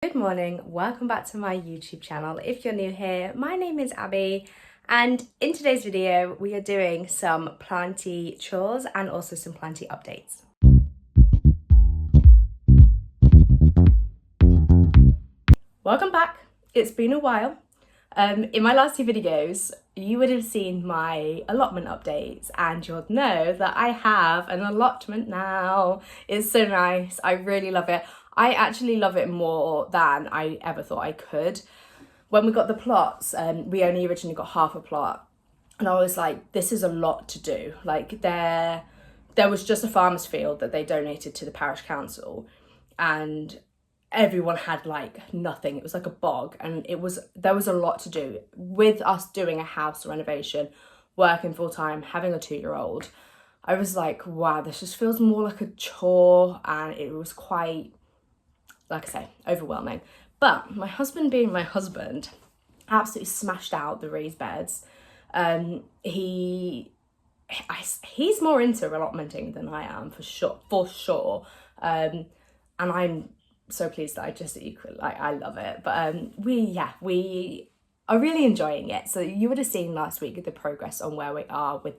Good morning, welcome back to my YouTube channel. If you're new here, my name is Abby, and in today's video we are doing some planty chores and also some planty updates. Welcome back. It's been a while. In my last two videos you would have seen my allotment updates and you'll know that I have an allotment now. It's so nice. I really love it. I actually love it more than I ever thought I could. When we got the plots, we only originally got half a plot, and I was like, this is a lot to do. Like there was just a farmer's field that they donated to the parish council, and everyone had like nothing. It was like a bog, and there was a lot to do with us doing a house renovation, working full time, having a 2-year-old. I was like, wow, this just feels more like a chore, and it was quite, like I say, overwhelming. But my husband, being my husband, absolutely smashed out the raised beds. He's more into allotmenting than I am, for sure. And I'm so pleased that I just equally, like, I love it. But we are really enjoying it. So you would have seen last week the progress on where we are with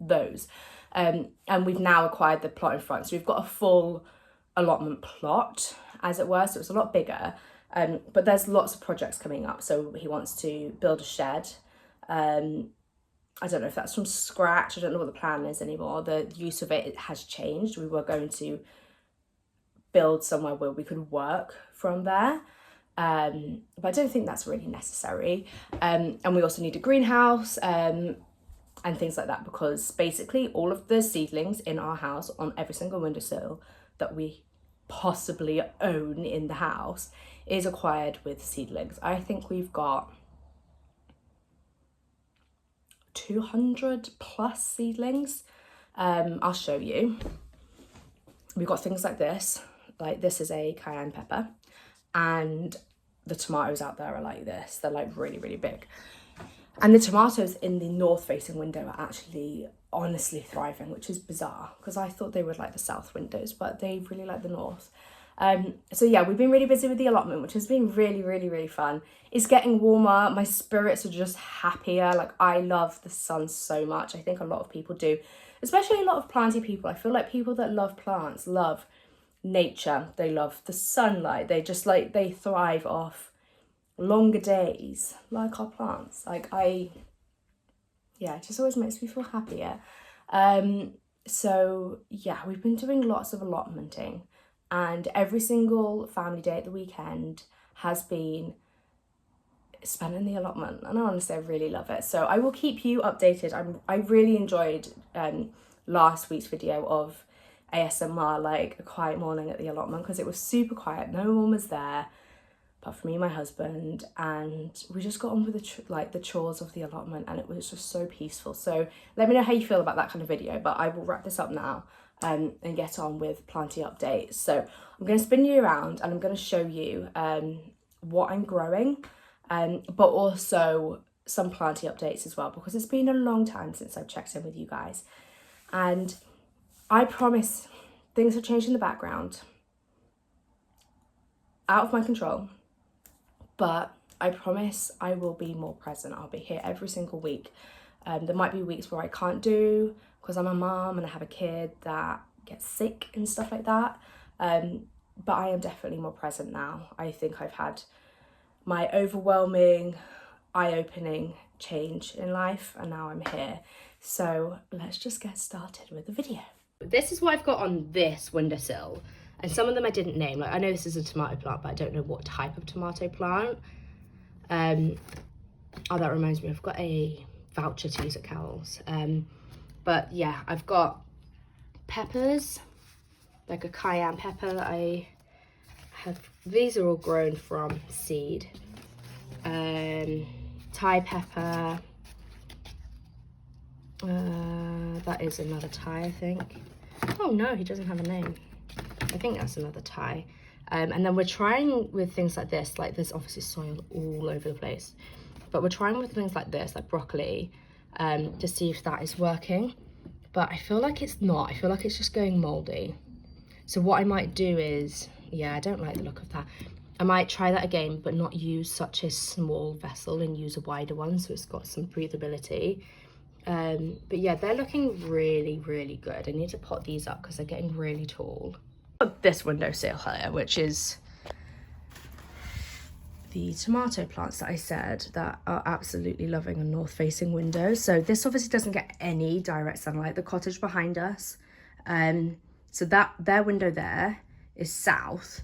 those. And we've now acquired the plot in front. So we've got a full allotment plot, as it were, so it's a lot bigger, but there's lots of projects coming up. So he wants to build a shed. I don't know if that's from scratch. I don't know what the plan is anymore. The use of it has changed. We were going to build somewhere where we could work from there, but I don't think that's really necessary. And we also need a greenhouse and things like that, because basically all of the seedlings in our house, on every single windowsill that we possibly own in the house, is acquired with seedlings. I think we've got 200 plus seedlings. I'll show you. We've got things like this is a cayenne pepper, and the tomatoes out there are like this. They're like really, really big. And the tomatoes in the north facing window are actually honestly thriving, which is bizarre because I thought they would like the south windows, but they really like the north. So yeah, we've been really busy with the allotment, which has been really, really, really fun. It's getting warmer. My spirits are just happier. Like, I love the sun so much. I think a lot of people do, especially a lot of planty people. I feel like people that love plants love nature. They love the sunlight. They just like, they thrive off longer days, like our plants. Like, it just always makes me feel happier. So yeah, we've been doing lots of allotmenting, and every single family day at the weekend has been spent in the allotment, and honestly I really love it. So I will keep you updated. I really enjoyed last week's video of ASMR, like a quiet morning at the allotment, because it was super quiet. No one was there apart from me and my husband, and we just got on with the chores of the allotment, and it was just so peaceful. So let me know how you feel about that kind of video, but I will wrap this up now and get on with planty updates. So I'm going to spin you around and I'm going to show you what I'm growing, but also some planty updates as well, because it's been a long time since I've checked in with you guys, and I promise things have changed in the background, out of my control. But I promise I will be more present. I'll be here every single week. There might be weeks where I can't do, because I'm a mum and I have a kid that gets sick and stuff like that. But I am definitely more present now. I think I've had my overwhelming, eye-opening change in life, and now I'm here. So let's just get started with the video. This is what I've got on this windowsill. And some of them I didn't name. Like, I know this is a tomato plant, but I don't know what type of tomato plant. Oh, that reminds me, I've got a voucher to use at Carol's. But yeah, I've got peppers, like a cayenne pepper. These are all grown from seed. Thai pepper. That is another Thai, I think. Oh no, he doesn't have a name. I think that's another Thai. And then we're trying with things like this. Like, there's obviously soil all over the place, but we're trying with things like this, like broccoli, to see if that is working. But I feel like it's not. I feel like it's just going moldy. So what I might do is, yeah, I don't like the look of that. I might try that again, but not use such a small vessel and use a wider one so it's got some breathability. But yeah, they're looking really, really good. I need to pot these up because they're getting really tall. This windowsill here, which is the tomato plants that I said that are absolutely loving a north-facing window. So this obviously doesn't get any direct sunlight, the cottage behind us. So that their window there is south,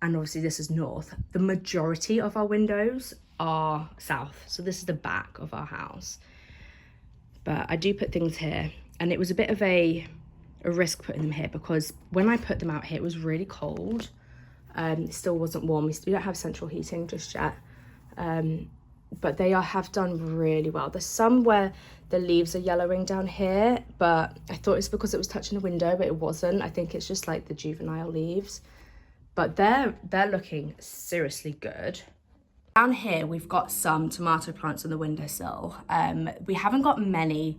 and obviously this is north. The majority of our windows are south, so this is the back of our house. But I do put things here, and it was a bit of a risk putting them here because when I put them out here, it was really cold. It still wasn't warm. We don't have central heating just yet. But they have done really well. There's some where the leaves are yellowing down here, but I thought it's because it was touching the window, but it wasn't. I think it's just like the juvenile leaves. But they're looking seriously good. Down here, we've got some tomato plants on the windowsill. We haven't got many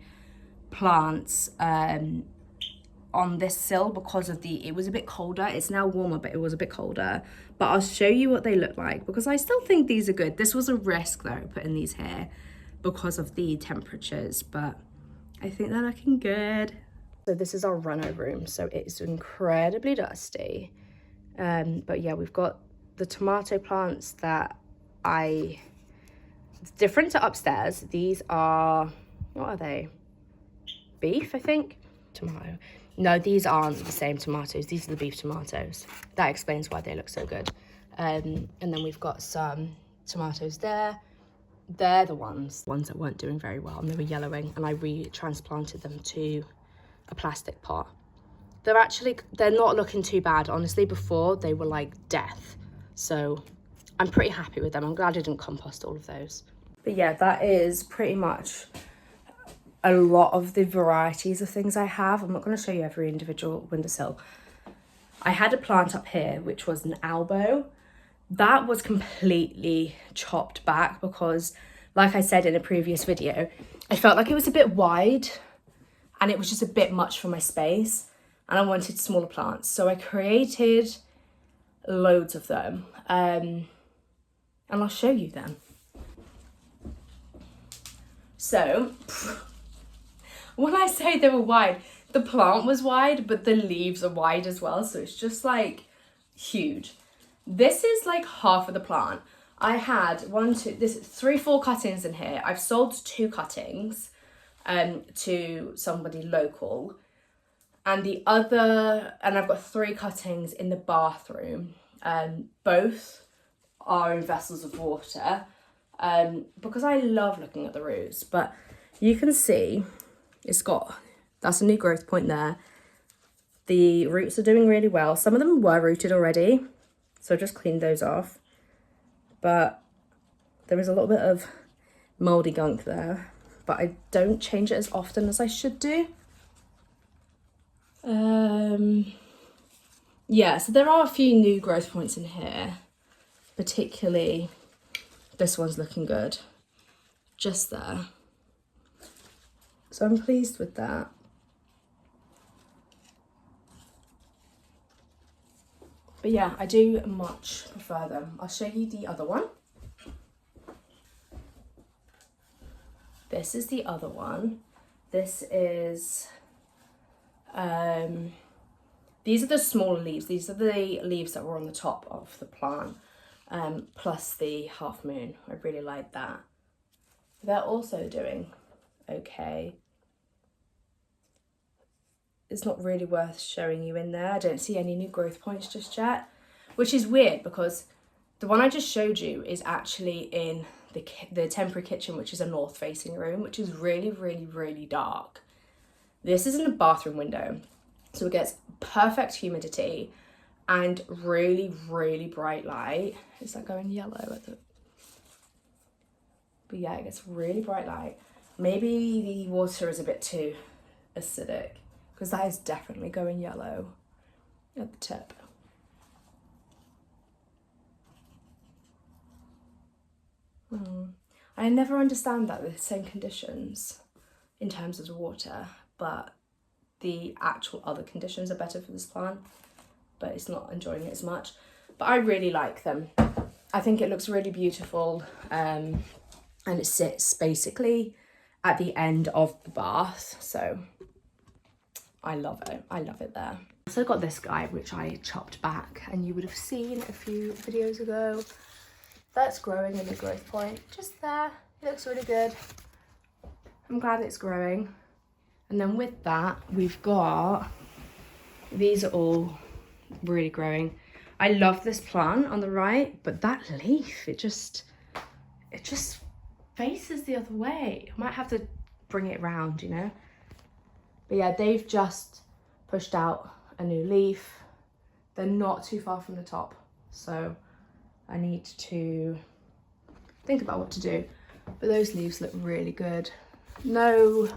plants on this sill because of it was a bit colder. It's now warmer, but it was a bit colder. But I'll show you what they look like because I still think these are good. This was a risk though, putting these here because of the temperatures, but I think they're looking good. So this is our runner room. So it's incredibly dusty. But yeah, we've got the tomato plants that it's different to upstairs. These are, what are they? Beef, I think? Tomato. No, these aren't the same tomatoes. These are the beef tomatoes. That explains why they look so good. And then we've got some tomatoes there. They're the ones that weren't doing very well and they were yellowing, and I retransplanted them to a plastic pot. They're not looking too bad. Honestly, before they were like death. So I'm pretty happy with them. I'm glad I didn't compost all of those. But yeah, that is pretty much a lot of the varieties of things I have. I'm not going to show you every individual windowsill. I had a plant up here, which was an elbow. That was completely chopped back because, like I said in a previous video, I felt like it was a bit wide and it was just a bit much for my space and I wanted smaller plants. So I created loads of them and I'll show you them. So, when I say they were wide, the plant was wide, but the leaves are wide as well. So it's just like huge. This is like half of the plant. I had 3-4 cuttings in here. I've sold 2 cuttings to somebody local. And I've got 3 cuttings in the bathroom. Both are in vessels of water because I love looking at the roots. But you can see that's a new growth point there. The roots are doing really well. Some of them were rooted already, so I just cleaned those off. But there is a little bit of mouldy gunk there, but I don't change it as often as I should do. Yeah, so there are a few new growth points in here, particularly this one's looking good, just there. So I'm pleased with that. But yeah, I do much prefer them. I'll show you the other one. This is the other one. This is, these are the smaller leaves. These are the leaves that were on the top of the plant, plus the half moon. I really like that. They're also doing okay. It's not really worth showing you in there. I don't see any new growth points just yet, which is weird because the one I just showed you is actually in the temporary kitchen, which is a north facing room, which is really, really, really dark. This is in a bathroom window, so it gets perfect humidity and really, really bright light. Is that going yellow at the... But yeah, it gets really bright light. Maybe the water is a bit too acidic, because that is definitely going yellow at the tip. I never understand that, the same conditions in terms of the water, but the actual other conditions are better for this plant, but it's not enjoying it as much. But I really like them. I think it looks really beautiful, and it sits basically at the end of the bath, so I love it. I love it there. So I got this guy, which I chopped back, and you would have seen a few videos ago. That's growing in the growth point, just there. It looks really good. I'm glad it's growing. And then with that, we've got, these are all really growing. I love this plant on the right, but that leaf, it just faces the other way. I might have to bring it round, you know? But yeah, they've just pushed out a new leaf. They're not too far from the top, so I need to think about what to do. But those leaves look really good. No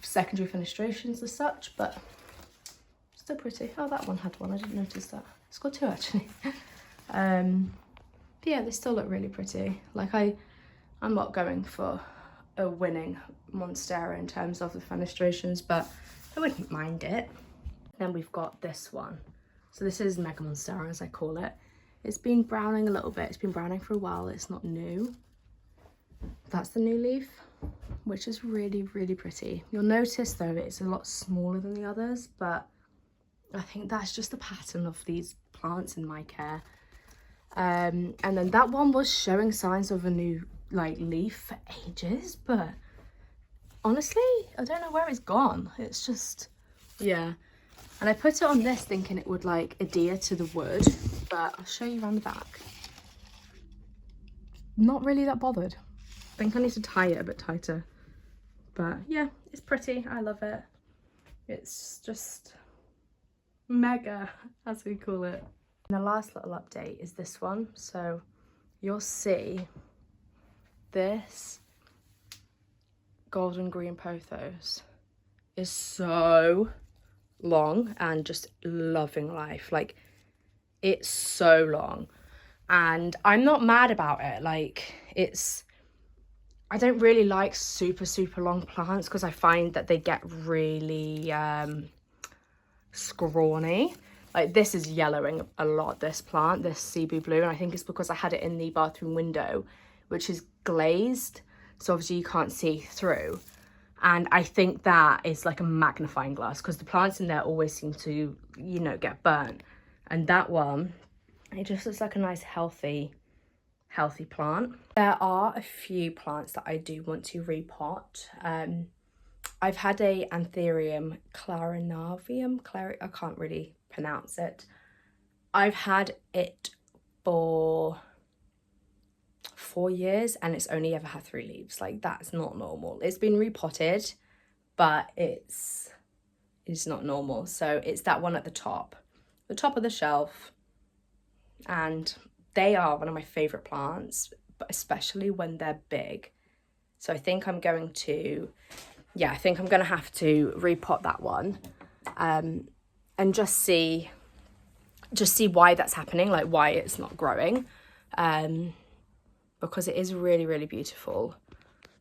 secondary fenestrations as such, but still pretty. Oh, that one had one, I didn't notice that. It's got two actually. But yeah, they still look really pretty. Like I'm not going for a winning Monstera in terms of the fenestrations, but I wouldn't mind it. Then we've got this one. So this is Mega Monstera, as I call it. It's been browning a little bit. It's been browning for a while. It's not new. That's the new leaf, which is really, really pretty. You'll notice though it's a lot smaller than the others, but I think that's just the pattern of these plants in my care. And then that one was showing signs of a new like leaf for ages, but honestly, I don't know where it's gone. It's just, yeah. And I put it on this thinking it would like adhere to the wood, but I'll show you around the back. Not really that bothered. I think I need to tie it a bit tighter. But yeah, it's pretty. I love it. It's just mega, as we call it. And the last little update is this one. So you'll see this golden green pothos is so long and just loving life. Like, it's so long, and I'm not mad about it. Like, I don't really like super long plants because I find that they get really scrawny. Like, this is yellowing a lot, this plant, this sea blue, and I think it's because I had it in the bathroom window, which is glazed, so obviously you can't see through. And I think that is like a magnifying glass because the plants in there always seem to, you know, get burnt. And that one, it just looks like a nice healthy plant. There are a few plants that I do want to repot. I've had a Anthurium clarinavium, I can't really pronounce it. I've had it for 4 years and it's only ever had 3 leaves. Like, that's not normal. It's been repotted, but it's not normal. So it's that one at the top of the shelf, and they are one of my favorite plants, but especially when they're big. So I think I'm going to have to repot that one, and just see why that's happening, like why it's not growing, because it is really, really beautiful.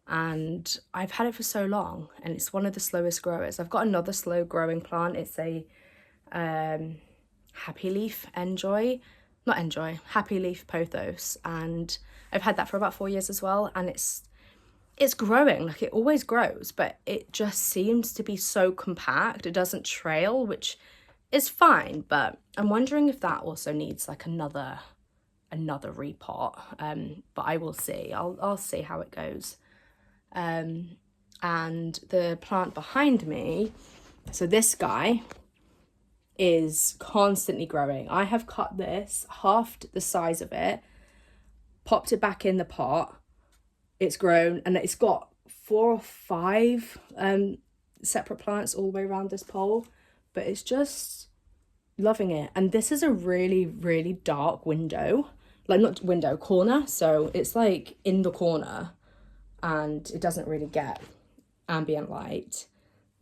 And I've had it for so long, and it's one of the slowest growers. I've got another slow growing plant. It's a happy leaf pothos, and I've had that for about 4 years as well, and it's growing. Like, it always grows, but it just seems to be so compact. It doesn't trail, which is fine, but I'm wondering if that also needs like another repot. But I will see. I'll see how it goes. And the plant behind me, so this guy is constantly growing. I have cut this, halved the size of it, popped it back in the pot. It's grown, and it's got 4 or 5 separate plants all the way around this pole, but it's just loving it. And this is a really, really dark window, like not window, corner, so it's like in the corner and it doesn't really get ambient light.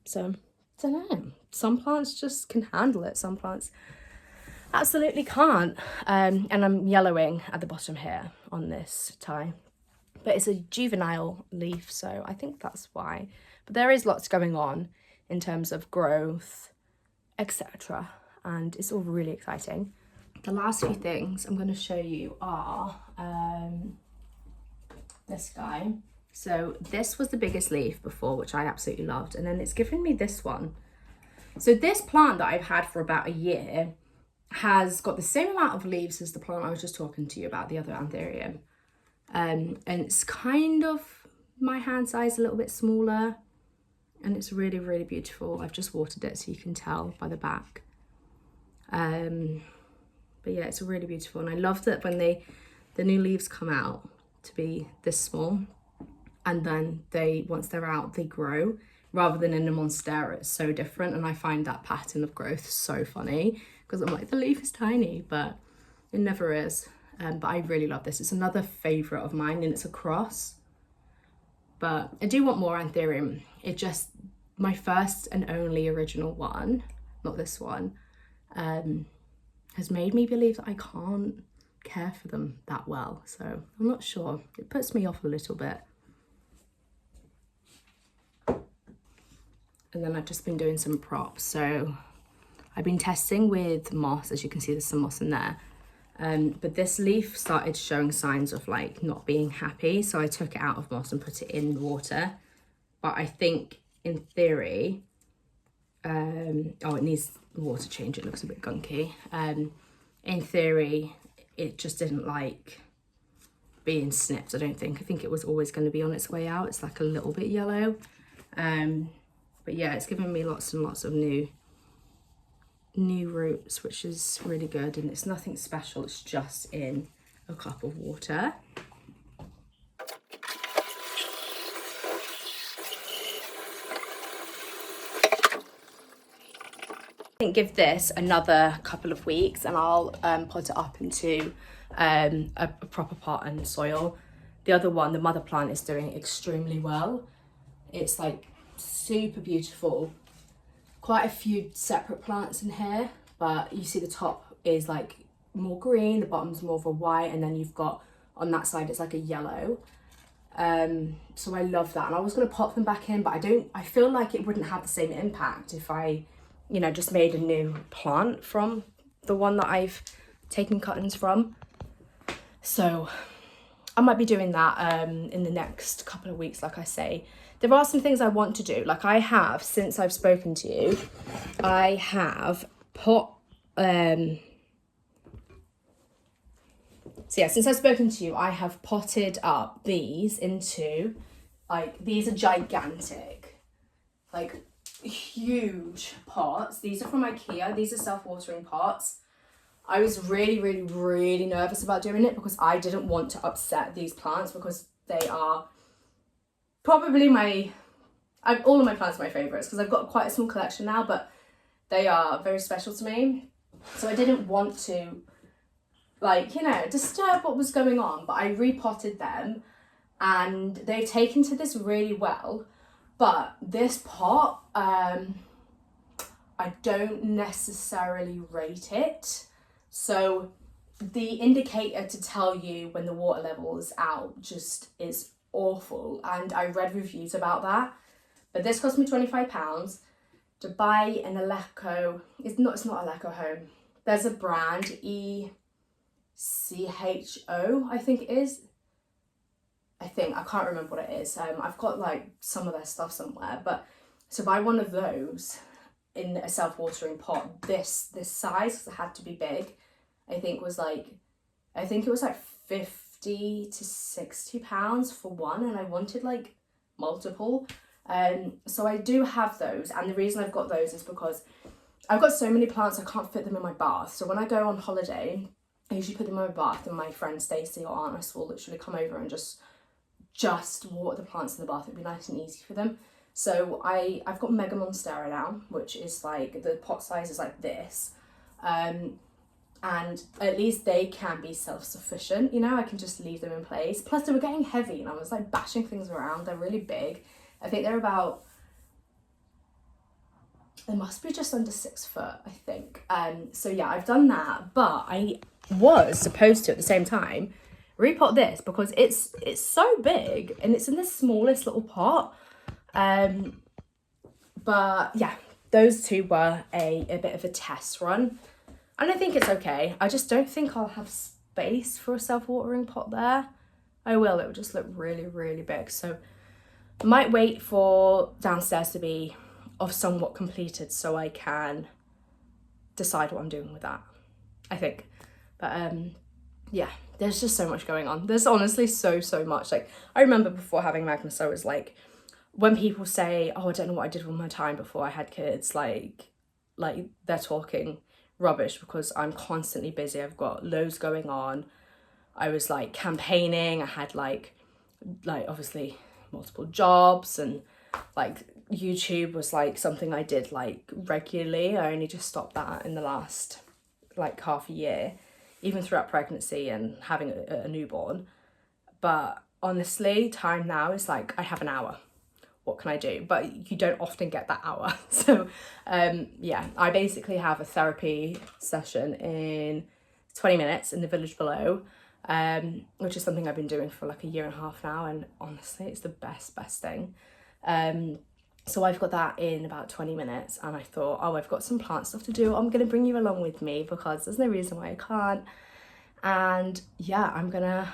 So I don't know, some plants just can handle it, some plants absolutely can't. And I'm yellowing at the bottom here on this tie, but it's a juvenile leaf, so I think that's why. But there is lots going on in terms of growth, etc., and it's all really exciting. the last few things I'm going to show you are this guy. So this was the biggest leaf before, which I absolutely loved, and then it's given me this one. So this plant that I've had for about a year has got the same amount of leaves as the plant I was just talking to you about, the other anthurium, and it's kind of my hand size, a little bit smaller, and it's really, really beautiful. I've just watered it so you can tell by the back. But yeah, it's really beautiful, and I love that when the new leaves come out to be this small, and then once they're out, they grow, rather than in a Monstera. It's so different, and I find that pattern of growth so funny, because I'm like, the leaf is tiny, but it never is. But I really love this. It's another favourite of mine, and it's a cross. But I do want more anthurium. It just, my first and only original one, not this one, has made me believe that I can't care for them that well. So I'm not sure. It puts me off a little bit. And then I've just been doing some props. So I've been testing with moss. As you can see, there's some moss in there. But this leaf started showing signs of like not being happy. So I took it out of moss and put it in water. But I think in theory, oh, it needs water change. It looks a bit gunky. In theory, it just didn't like being snipped, I don't think. I think it was always going to be on its way out. It's like a little bit yellow. But yeah, it's given me lots and lots of new roots, which is really good. And it's nothing special. It's just in a cup of water. I think give this another couple of weeks, and I'll pot it up into a proper pot and soil. The other one, the mother plant, is doing extremely well. It's like super beautiful. Quite a few separate plants in here, but you see the top is like more green, the bottom's more of a white, and then you've got on that side it's like a yellow. So I love that, and I was going to pop them back in, but I feel like it wouldn't have the same impact if I, you know, just made a new plant from the one that I've taken cuttings from. So I might be doing that in the next couple of weeks. Like I say, there are some things I want to do. Like I have, since I've spoken to you, I have put, since I've spoken to you, I have potted up these into, like, these are gigantic, like huge pots. These are from IKEA. These are self-watering pots. I was really, really, really nervous about doing it because I didn't want to upset these plants, because they are probably all of my plants are my favourites, because I've got quite a small collection now, but they are very special to me. So I didn't want to, like, you know, disturb what was going on, but I repotted them and they've taken to this really well. But this pot, I don't necessarily rate it. So the indicator to tell you when the water level is out just is awful, and I read reviews about that. But this cost me £25 to buy an Aleco. It's not Aleco Home. There's a brand, ECHO, I think it is. I can't remember what it is. I've got like some of their stuff somewhere, but to buy one of those in a self-watering pot, this size, because it had to be big, I think it was like £50 to £60 for one, and I wanted like multiple. So I do have those, and the reason I've got those is because I've got so many plants I can't fit them in my bath. So when I go on holiday, I usually put them in my bath, and my friend Stacey or Aunt will literally come over and just water the plants in the bath. It'd be nice and easy for them. So I've got Mega Monstera now, which is like, the pot size is like this. And at least they can be self-sufficient, you know, I can just leave them in place. Plus they were getting heavy and I was like bashing things around. They're really big. I think they're about, they must be just under 6 foot, I think. So yeah, I've done that, but I was supposed to at the same time repot this because it's so big and it's in the smallest little pot. But yeah, those two were a bit of a test run. And I think it's okay. I just don't think I'll have space for a self-watering pot there. I will, it will just look really, really big. So I might wait for downstairs to be somewhat completed so I can decide what I'm doing with that, I think. But yeah, there's just so much going on. There's honestly so much. Like, I remember before having Magnus, I was like, when people say, oh, I don't know what I did with my time before I had kids, like they're talking rubbish, because I'm constantly busy. I've got loads going on. I was like campaigning. I had like obviously multiple jobs, and like YouTube was like something I did like regularly. I only just stopped that in the last like half a year, even throughout pregnancy and having a newborn. But honestly, time now is like, I have an hour. What can I do? But you don't often get that hour. So yeah, I basically have a therapy session in 20 minutes in the village below, which is something I've been doing for like a year and a half now, and honestly it's the best thing. So I've got that in about 20 minutes, and I thought, oh, I've got some plant stuff to do. I'm gonna bring you along with me because there's no reason why I can't. And yeah, I'm gonna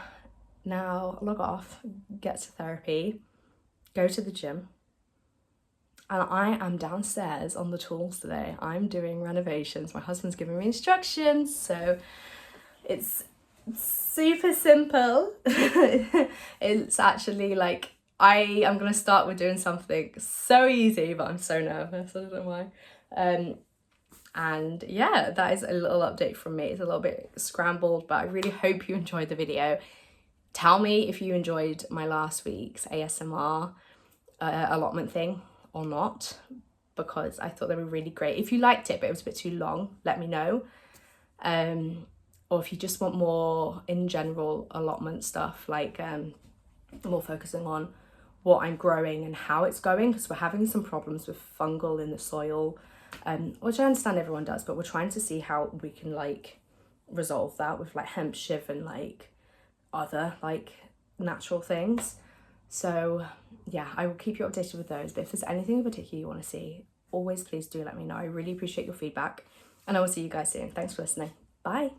now log off, get to therapy, go to the gym, and I am downstairs on the tools today. I'm doing renovations. My husband's giving me instructions, so it's super simple. It's actually like, I am going to start with doing something so easy, but I'm so nervous, I don't know why. And yeah, that is a little update from me. It's a little bit scrambled, but I really hope you enjoyed the video. Tell me if you enjoyed my last week's ASMR allotment thing or not, because I thought they were really great. If you liked it but it was a bit too long, let me know. Or if you just want more in general allotment stuff, like more focusing on what I'm growing and how it's going, because we're having some problems with fungal in the soil, which I understand everyone does, but we're trying to see how we can like resolve that with like hemp shiv and like other like natural things. So yeah, I will keep you updated with those, but if there's anything in particular you want to see, always please do let me know. I really appreciate your feedback, and I will see you guys soon. Thanks for listening. Bye.